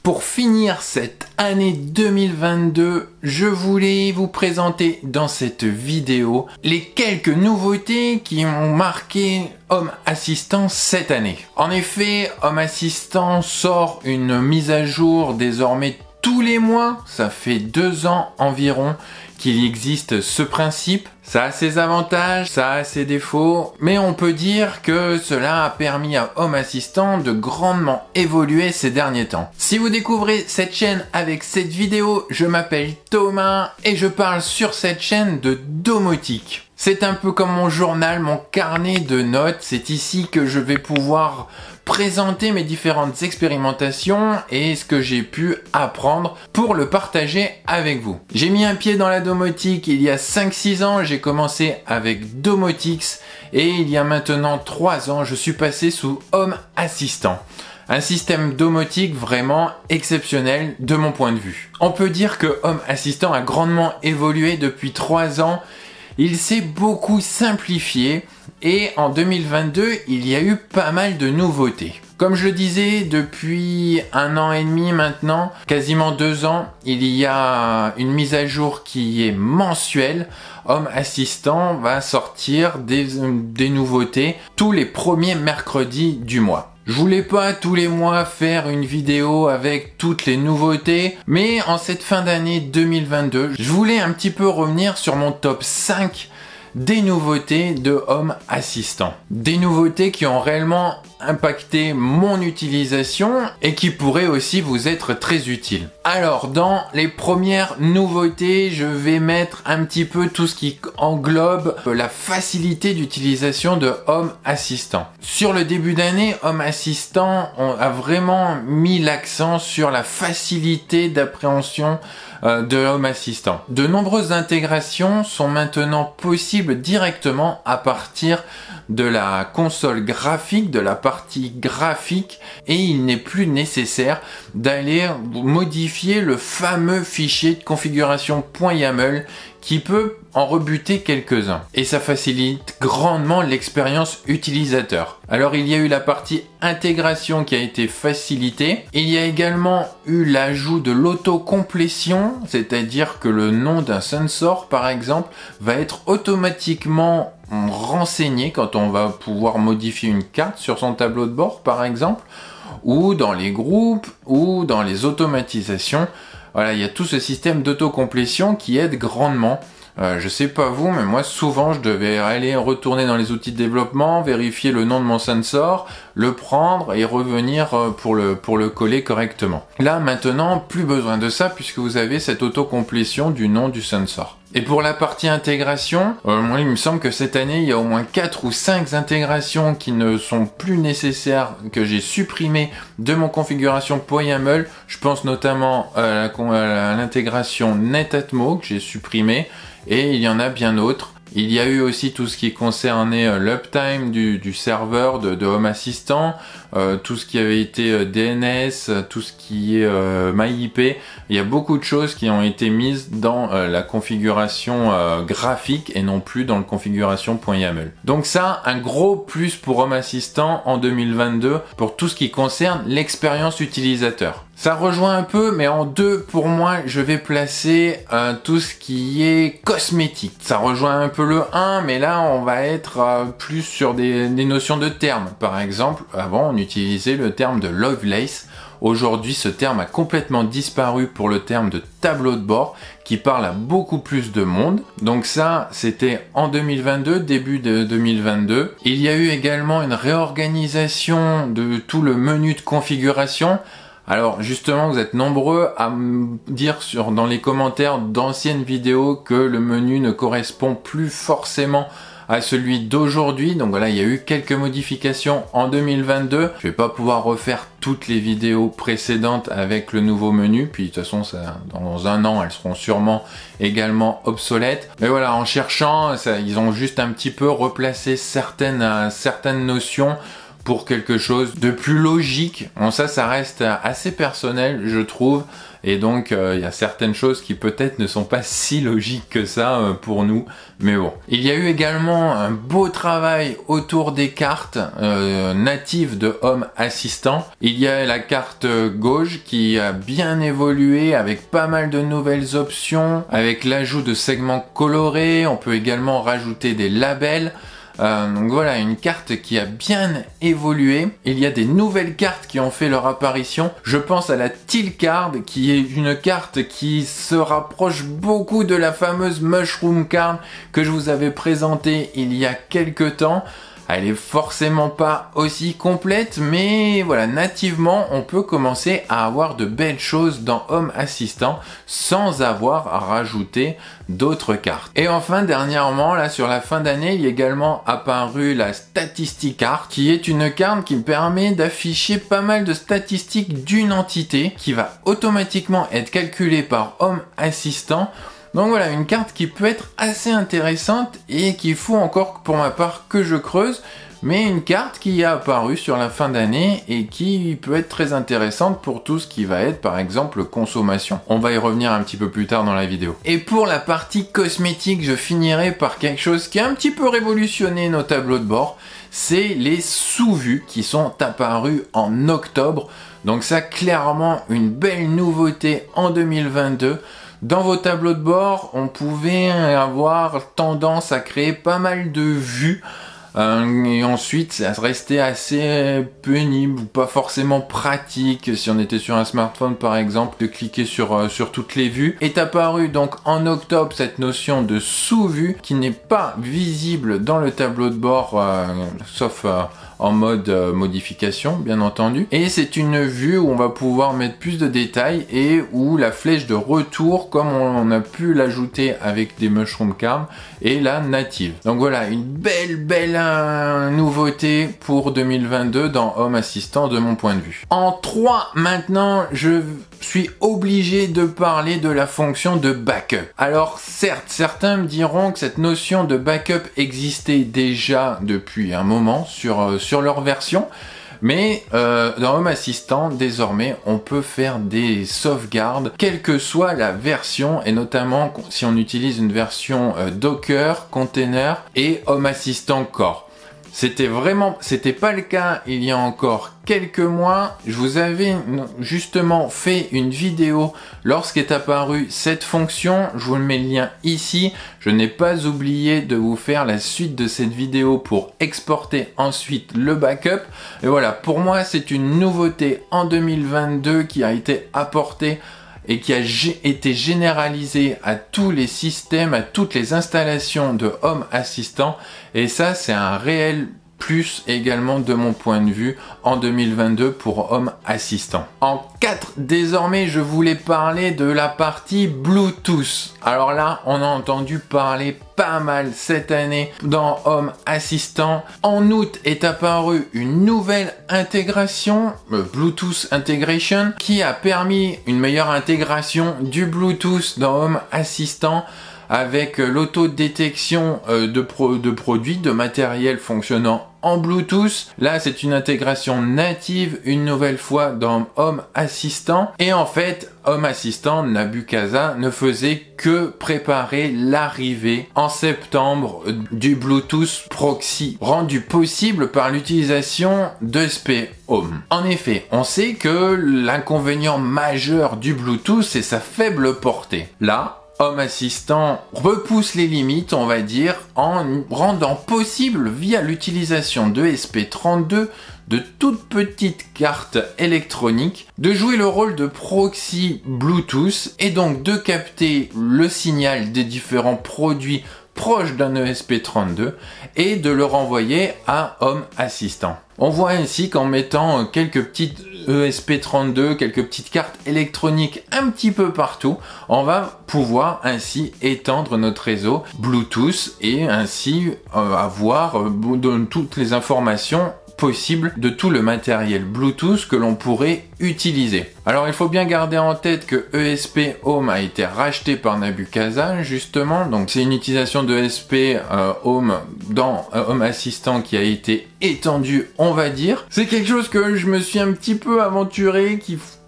Pour finir cette année 2022, je voulais vous présenter dans cette vidéo les quelques nouveautés qui ont marqué Home Assistant cette année. En effet, Home Assistant sort une mise à jour désormais tous les mois. Ça fait 2 ans environ qu'il existe ce principe. Ça a ses avantages, ça a ses défauts, mais on peut dire que cela a permis à Home Assistant de grandement évoluer ces derniers temps. Si vous découvrez cette chaîne avec cette vidéo, je m'appelle Thomas et je parle sur cette chaîne de domotique. C'est un peu comme mon journal, mon carnet de notes. C'est ici que je vais pouvoir présenter mes différentes expérimentations et ce que j'ai pu apprendre pour le partager avec vous. J'ai mis un pied dans la domotique il y a 5-6 ans. J'ai commencé avec Domotix et il y a maintenant 3 ans, je suis passé sous Home Assistant. Un système domotique vraiment exceptionnel de mon point de vue. On peut dire que Home Assistant a grandement évolué depuis 3 ans. Il s'est beaucoup simplifié et en 2022, il y a eu pas mal de nouveautés. Comme je le disais, depuis 1 an et demi maintenant, quasiment 2 ans, il y a une mise à jour qui est mensuelle. Home Assistant va sortir des nouveautés tous les premiers mercredis du mois. Je voulais pas tous les mois faire une vidéo avec toutes les nouveautés, mais en cette fin d'année 2022, je voulais un petit peu revenir sur mon top 5 des nouveautés de Home Assistant. Des nouveautés qui ont réellement impacté mon utilisation et qui pourraient aussi vous être très utiles. Alors, dans les premières nouveautés, je vais mettre un petit peu tout ce qui englobe la facilité d'utilisation de Home Assistant. Sur le début d'année, Home Assistant a vraiment mis l'accent sur la facilité d'appréhension de Home Assistant. De nombreuses intégrations sont maintenant possibles directement à partir de la console graphique, de la partie graphique, et il n'est plus nécessaire d'aller modifier le fameux fichier de configuration .yaml qui peut en rebuter quelques-uns. Et ça facilite grandement l'expérience utilisateur. Alors il y a eu la partie intégration qui a été facilitée. Il y a également eu l'ajout de l'autocomplétion, c'est-à-dire que le nom d'un sensor par exemple va être automatiquement renseigné quand on va pouvoir modifier une carte sur son tableau de bord par exemple, ou dans les groupes, ou dans les automatisations. Voilà, il y a tout ce système d'autocomplétion qui aide grandement. Je sais pas vous, mais moi souvent je devais aller retourner dans les outils de développement, vérifier le nom de mon sensor, le prendre et revenir pour le coller correctement. Là maintenant, plus besoin de ça puisque vous avez cette autocomplétion du nom du sensor. Et pour la partie intégration, moi il me semble que cette année il y a au moins 4 ou 5 intégrations qui ne sont plus nécessaires, que j'ai supprimées de mon configuration .yaml. Je pense notamment à l'intégration Netatmo que j'ai supprimée, et il y en a bien d'autres. Il y a eu aussi tout ce qui concernait l'uptime du serveur de Home Assistant, tout ce qui avait été DNS, tout ce qui est MyIP. Il y a beaucoup de choses qui ont été mises dans la configuration graphique et non plus dans la configuration .yaml. Donc ça, un gros plus pour Home Assistant en 2022 pour tout ce qui concerne l'expérience utilisateur. Ça rejoint un peu, mais en deux, pour moi, je vais placer tout ce qui est cosmétique. Ça rejoint un peu le 1, mais là, on va être plus sur des notions de termes. Par exemple, avant, on utilisait le terme de Lovelace. Aujourd'hui, ce terme a complètement disparu pour le terme de tableau de bord qui parle à beaucoup plus de monde. Donc ça, c'était en 2022, début de 2022. Il y a eu également une réorganisation de tout le menu de configuration. Alors justement, vous êtes nombreux à me dire dans les commentaires d'anciennes vidéos que le menu ne correspond plus forcément à celui d'aujourd'hui. Donc voilà, il y a eu quelques modifications en 2022. Je vais pas pouvoir refaire toutes les vidéos précédentes avec le nouveau menu, puis de toute façon dans 1 an elles seront sûrement également obsolètes. Mais voilà, en cherchant, ils ont juste un petit peu replacé certaines notions pour quelque chose de plus logique. Bon, ça reste assez personnel, je trouve. Et donc, il y a certaines choses qui peut-être ne sont pas si logiques que ça pour nous. Mais bon. Il y a eu également un beau travail autour des cartes natives de Home Assistant. Il y a la carte gauche qui a bien évolué avec pas mal de nouvelles options, avec l'ajout de segments colorés. On peut également rajouter des labels. Donc voilà, une carte qui a bien évolué. Il y a des nouvelles cartes qui ont fait leur apparition. Je pense à la Teal Card, qui est une carte qui se rapproche beaucoup de la fameuse Mushroom Card que je vous avais présentée il y a quelques temps. Elle est forcément pas aussi complète, mais voilà, nativement, on peut commencer à avoir de belles choses dans Home Assistant sans avoir à rajouter d'autres cartes. Et enfin, dernièrement, là, sur la fin d'année, il y a également apparu la Statistic Card, qui est une carte qui permet d'afficher pas mal de statistiques d'une entité qui va automatiquement être calculée par Home Assistant. Donc voilà, une carte qui peut être assez intéressante et qu'il faut encore pour ma part que je creuse, mais une carte qui a apparu sur la fin d'année et qui peut être très intéressante pour tout ce qui va être par exemple consommation. On va y revenir un petit peu plus tard dans la vidéo. Et pour la partie cosmétique, je finirai par quelque chose qui a un petit peu révolutionné nos tableaux de bord, c'est les sous-vues qui sont apparus en octobre. Donc ça, clairement une belle nouveauté en 2022. Dans vos tableaux de bord, on pouvait avoir tendance à créer pas mal de vues et ensuite ça restait assez pénible ou pas forcément pratique si on était sur un smartphone par exemple de cliquer sur toutes les vues. Est apparue donc en octobre cette notion de sous-vue qui n'est pas visible dans le tableau de bord sauf en mode modification bien entendu, et c'est une vue où on va pouvoir mettre plus de détails et où la flèche de retour, comme on a pu l'ajouter avec des Mushroom Cards, est là native. Donc voilà, une belle nouveauté pour 2022 dans Home Assistant de mon point de vue. En 3 maintenant, je suis obligé de parler de la fonction de backup. Alors certes, certains me diront que cette notion de backup existait déjà depuis un moment sur leur version, mais dans Home Assistant, désormais, on peut faire des sauvegardes, quelle que soit la version, et notamment si on utilise une version Docker, Container et Home Assistant Core. C'était pas le cas il y a encore quelques mois. Je vous avais justement fait une vidéo lorsqu'est apparue cette fonction. Je vous mets le lien ici. Je n'ai pas oublié de vous faire la suite de cette vidéo pour exporter ensuite le backup. Et voilà, pour moi, c'est une nouveauté en 2022 qui a été apportée et qui a été généralisé à tous les systèmes, à toutes les installations de Home Assistant. Et ça, c'est un réel plus également de mon point de vue en 2022 pour Home Assistant. En 4, désormais, je voulais parler de la partie Bluetooth. Alors là, on a entendu parler pas mal cette année dans Home Assistant. En août est apparue une nouvelle intégration, Bluetooth Integration, qui a permis une meilleure intégration du Bluetooth dans Home Assistant avec l'autodétection de produits, de matériel fonctionnant en Bluetooth. Là, c'est une intégration native une nouvelle fois dans Home Assistant. Et en fait, Home Assistant, Nabucasa, ne faisait que préparer l'arrivée en septembre du Bluetooth Proxy, rendu possible par l'utilisation d'ESP Home. En effet, on sait que l'inconvénient majeur du Bluetooth, c'est sa faible portée. Là, Home Assistant repousse les limites, on va dire, en rendant possible, via l'utilisation de ESP32, de toutes petites cartes électroniques, de jouer le rôle de proxy Bluetooth et donc de capter le signal des différents produits proches d'un ESP32 et de le renvoyer à Home Assistant. On voit ainsi qu'en mettant quelques petites ESP32, quelques petites cartes électroniques un petit peu partout, on va pouvoir ainsi étendre notre réseau Bluetooth et ainsi avoir toutes les informations possible de tout le matériel Bluetooth que l'on pourrait utiliser. Alors il faut bien garder en tête que ESP Home a été racheté par Nabucasa justement, donc c'est une utilisation de ESP Home dans Home Assistant qui a été étendue, on va dire. C'est quelque chose que je me suis un petit peu aventuré,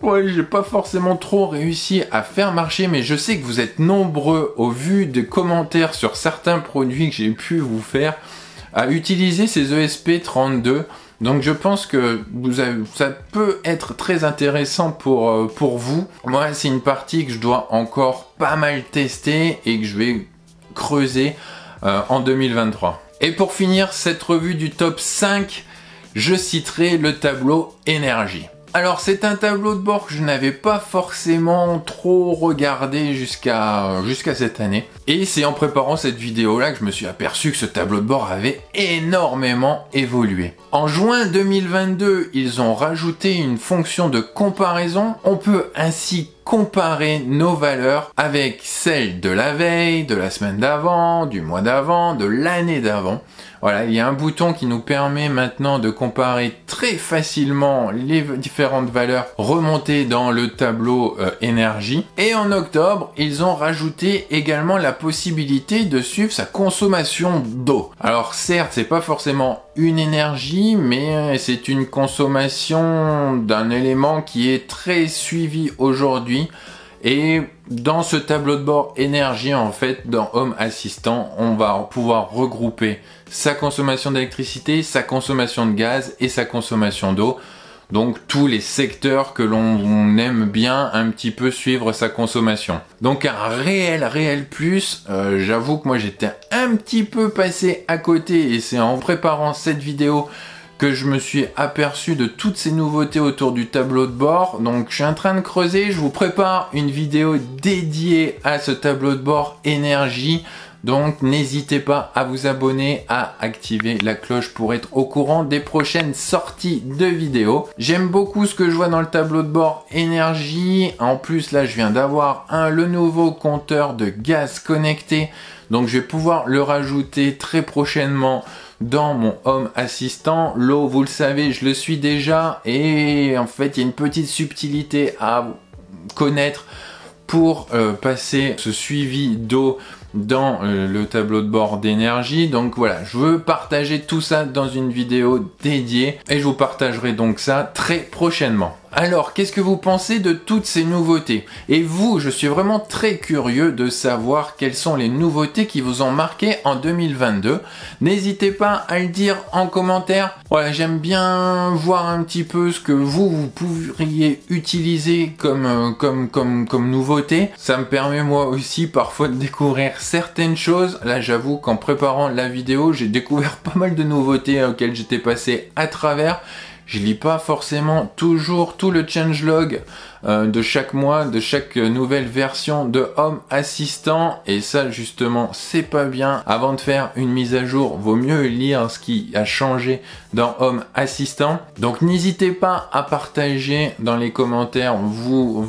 ouais, j'ai pas forcément trop réussi à faire marcher, mais je sais que vous êtes nombreux au vu des commentaires sur certains produits que j'ai pu vous faire à utiliser ces ESP32. Donc je pense que ça peut être très intéressant pour vous. Moi, c'est une partie que je dois encore pas mal tester et que je vais creuser en 2023. Et pour finir cette revue du top 5, je citerai le tableau énergie. Alors c'est un tableau de bord que je n'avais pas forcément trop regardé jusqu'à cette année. Et c'est en préparant cette vidéo là que je me suis aperçu que ce tableau de bord avait énormément évolué. En juin 2022, ils ont rajouté une fonction de comparaison. On peut ainsi comparer nos valeurs avec celles de la veille, de la semaine d'avant, du mois d'avant, de l'année d'avant. Voilà, il y a un bouton qui nous permet maintenant de comparer très facilement les différentes valeurs remontées dans le tableau énergie. Et en octobre, ils ont rajouté également la possibilité de suivre sa consommation d'eau. Alors certes, c'est pas forcément une énergie, mais c'est une consommation d'un élément qui est très suivi aujourd'hui. Et dans ce tableau de bord énergie, en fait, dans Home Assistant, on va pouvoir regrouper sa consommation d'électricité, sa consommation de gaz et sa consommation d'eau. Donc tous les secteurs que l'on aime bien un petit peu suivre sa consommation. Donc un réel plus. J'avoue que moi j'étais un petit peu passé à côté et c'est en préparant cette vidéo que je me suis aperçu de toutes ces nouveautés autour du tableau de bord. Donc je suis en train de creuser, je vous prépare une vidéo dédiée à ce tableau de bord énergie. Donc n'hésitez pas à vous abonner, à activer la cloche pour être au courant des prochaines sorties de vidéos. J'aime beaucoup ce que je vois dans le tableau de bord énergie. En plus là je viens d'avoir le nouveau compteur de gaz connecté. Donc je vais pouvoir le rajouter très prochainement dans mon Home Assistant. L'eau, vous le savez, je le suis déjà et en fait il y a une petite subtilité à connaître pour passer ce suivi d'eau dans le tableau de bord d'énergie. Donc voilà, je veux partager tout ça dans une vidéo dédiée et je vous partagerai donc ça très prochainement. Alors, qu'est-ce que vous pensez de toutes ces nouveautés? Et vous, je suis vraiment très curieux de savoir quelles sont les nouveautés qui vous ont marqué en 2022. N'hésitez pas à le dire en commentaire. Voilà, j'aime bien voir un petit peu ce que vous pourriez utiliser comme nouveauté. Ça me permet moi aussi parfois de découvrir certaines choses. Là, j'avoue qu'en préparant la vidéo, j'ai découvert pas mal de nouveautés auxquelles j'étais passé à travers. Je lis pas forcément toujours tout le changelog de chaque mois, de chaque nouvelle version de Home Assistant. Et ça, justement, c'est pas bien. Avant de faire une mise à jour, vaut mieux lire ce qui a changé dans Home Assistant. Donc, n'hésitez pas à partager dans les commentaires vos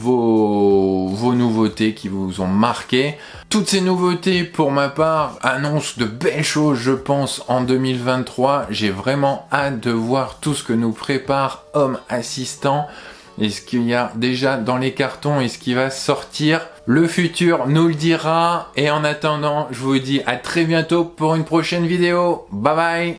nouveautés qui vous ont marqué. Toutes ces nouveautés, pour ma part, annoncent de belles choses, je pense, en 2023. J'ai vraiment hâte de voir tout ce que nous prépare Home Assistant. Et ce qu'il y a déjà dans les cartons et ce qui va sortir. Le futur nous le dira. Et en attendant, je vous dis à très bientôt pour une prochaine vidéo. Bye bye!